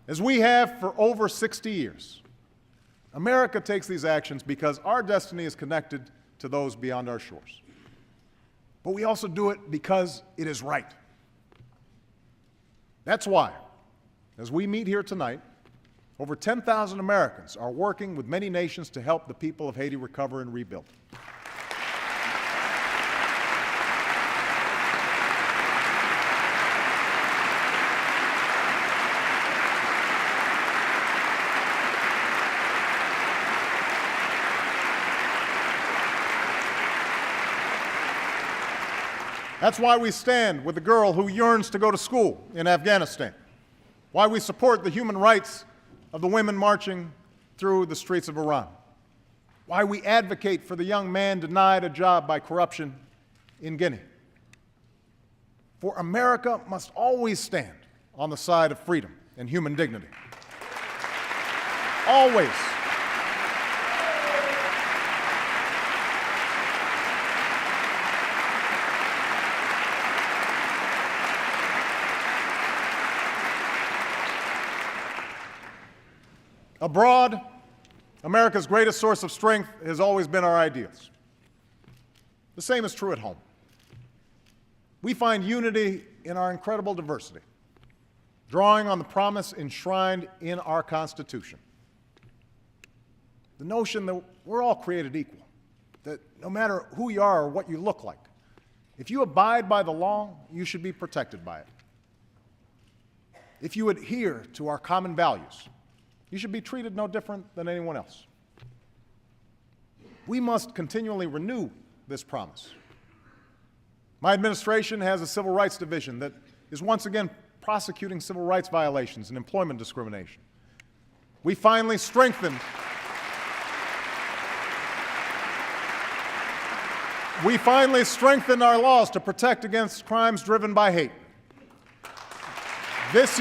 As we have for over 60 years, America takes these actions because our destiny is connected to those beyond our shores. But we also do it because it is right. That's why, as we meet here tonight, over 10,000 Americans are working with many nations to help the people of Haiti recover and rebuild. That's why we stand with the girl who yearns to go to school in Afghanistan, why we support the human rights of the women marching through the streets of Iran, why we advocate for the young man denied a job by corruption in Guinea. For America must always stand on the side of freedom and human dignity. Always. Abroad, America's greatest source of strength has always been our ideals. The same is true at home. We find unity in our incredible diversity, drawing on the promise enshrined in our Constitution. The notion that we're all created equal, that no matter who you are or what you look like, if you abide by the law, you should be protected by it. If you adhere to our common values, you should be treated no different than anyone else. We must continually renew this promise. My administration has a civil rights division that is once again prosecuting civil rights violations and employment discrimination. We finally strengthened our laws to protect against crimes driven by hate. This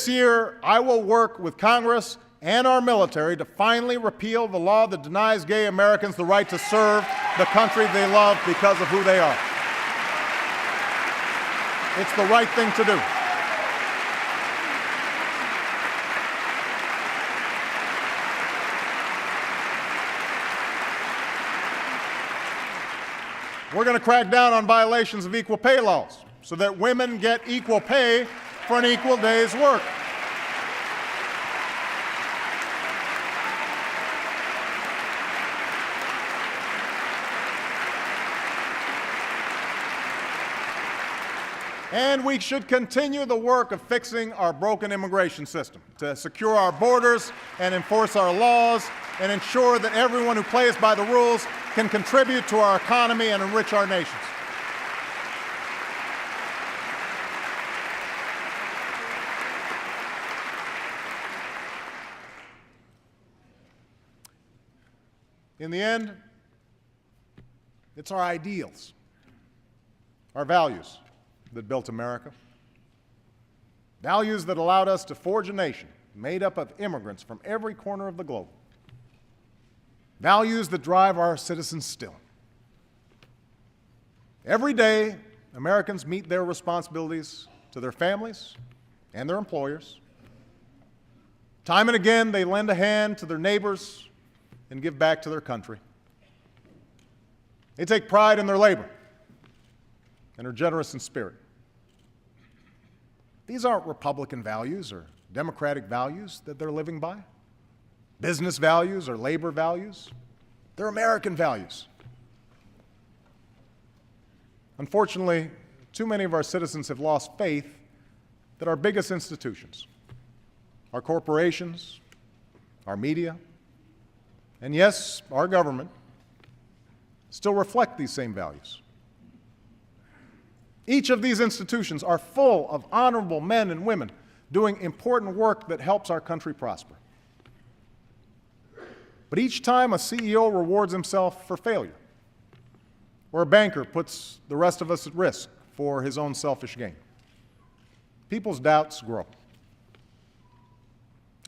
year, I will work with Congress and our military to finally repeal the law that denies gay Americans the right to serve the country they love because of who they are. It's the right thing to do. We're going to crack down on violations of equal pay laws so that women get equal pay for an equal day's work. And we should continue the work of fixing our broken immigration system to secure our borders and enforce our laws and ensure that everyone who plays by the rules can contribute to our economy and enrich our nations. In the end, it's our ideals, our values that built America. Values that allowed us to forge a nation made up of immigrants from every corner of the globe. Values that drive our citizens still. Every day, Americans meet their responsibilities to their families and their employers. Time and again, they lend a hand to their neighbors and give back to their country. They take pride in their labor and are generous in spirit. These aren't Republican values or Democratic values that they're living by, business values or labor values. They're American values. Unfortunately, too many of our citizens have lost faith that our biggest institutions, our corporations, our media, and yes, our government, still reflect these same values. Each of these institutions are full of honorable men and women doing important work that helps our country prosper. But each time a CEO rewards himself for failure, or a banker puts the rest of us at risk for his own selfish gain, people's doubts grow.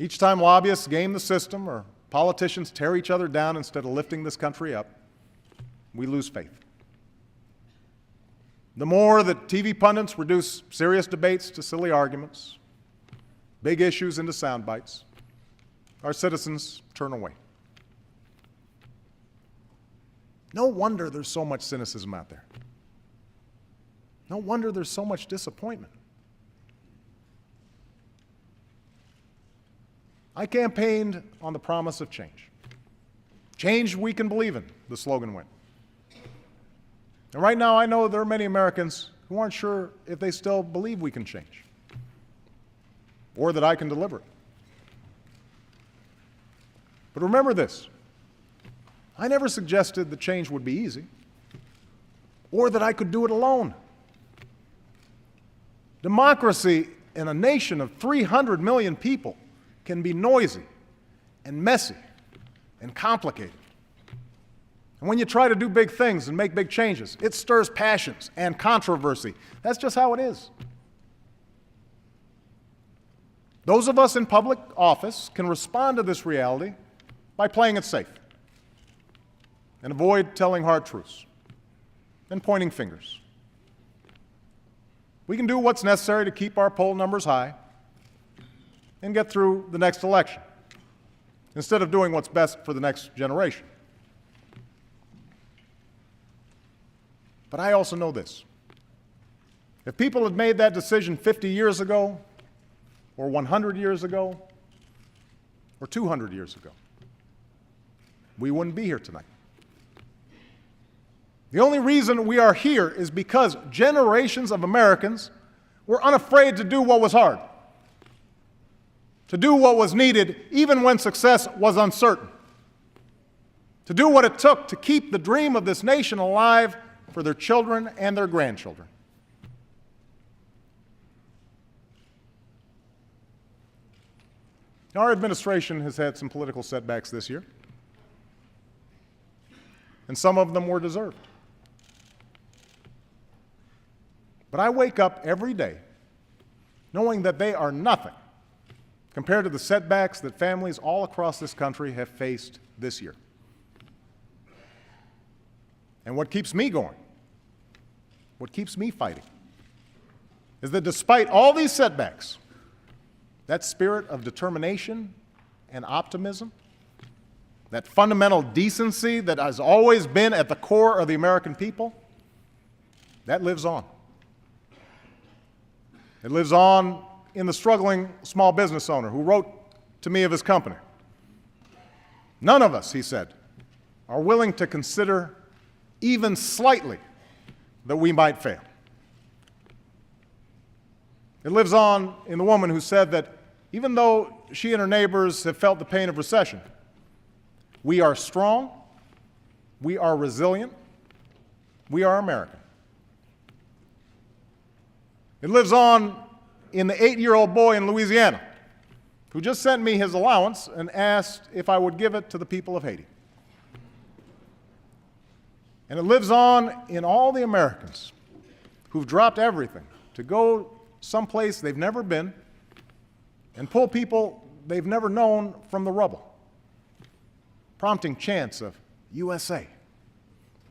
Each time lobbyists game the system or politicians tear each other down instead of lifting this country up, we lose faith. The more that TV pundits reduce serious debates to silly arguments, big issues into sound bites, our citizens turn away. No wonder there's so much cynicism out there. No wonder there's so much disappointment. I campaigned on the promise of change. Change we can believe in, the slogan went. And right now I know there are many Americans who aren't sure if they still believe we can change or that I can deliver it. But remember this, I never suggested that change would be easy or that I could do it alone. Democracy in a nation of 300 million people can be noisy and messy and complicated. And when you try to do big things and make big changes, it stirs passions and controversy. That's just how it is. Those of us in public office can respond to this reality by playing it safe and avoid telling hard truths and pointing fingers. We can do what's necessary to keep our poll numbers high and get through the next election, instead of doing what's best for the next generation. But I also know this. If people had made that decision 50 years ago, or 100 years ago, or 200 years ago, we wouldn't be here tonight. The only reason we are here is because generations of Americans were unafraid to do what was hard, to do what was needed even when success was uncertain, to do what it took to keep the dream of this nation alive for their children and their grandchildren. Our administration has had some political setbacks this year, and some of them were deserved. But I wake up every day knowing that they are nothing compared to the setbacks that families all across this country have faced this year. And what keeps me going, what keeps me fighting, is that despite all these setbacks, that spirit of determination and optimism, that fundamental decency that has always been at the core of the American people, that lives on. It lives on in the struggling small business owner who wrote to me of his company. None of us, he said, are willing to consider even slightly that we might fail. It lives on in the woman who said that even though she and her neighbors have felt the pain of recession, we are strong, we are resilient, we are American. It lives on in the 8-year-old boy in Louisiana who just sent me his allowance and asked if I would give it to the people of Haiti. And it lives on in all the Americans who've dropped everything to go someplace they've never been and pull people they've never known from the rubble, prompting chants of USA,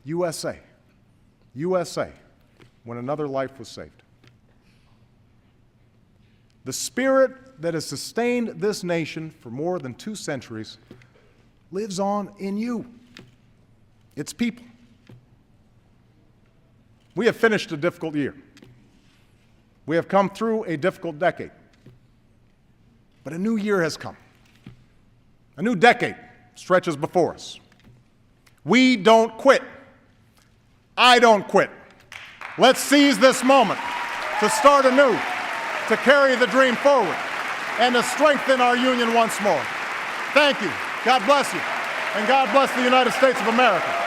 USA, USA, when another life was saved. The spirit that has sustained this nation for more than 2 centuries lives on in you, its people. We have finished a difficult year. We have come through a difficult decade. But a new year has come. A new decade stretches before us. We don't quit. I don't quit. Let's seize this moment to start anew, to carry the dream forward, and to strengthen our union once more. Thank you. God bless you. And God bless the United States of America.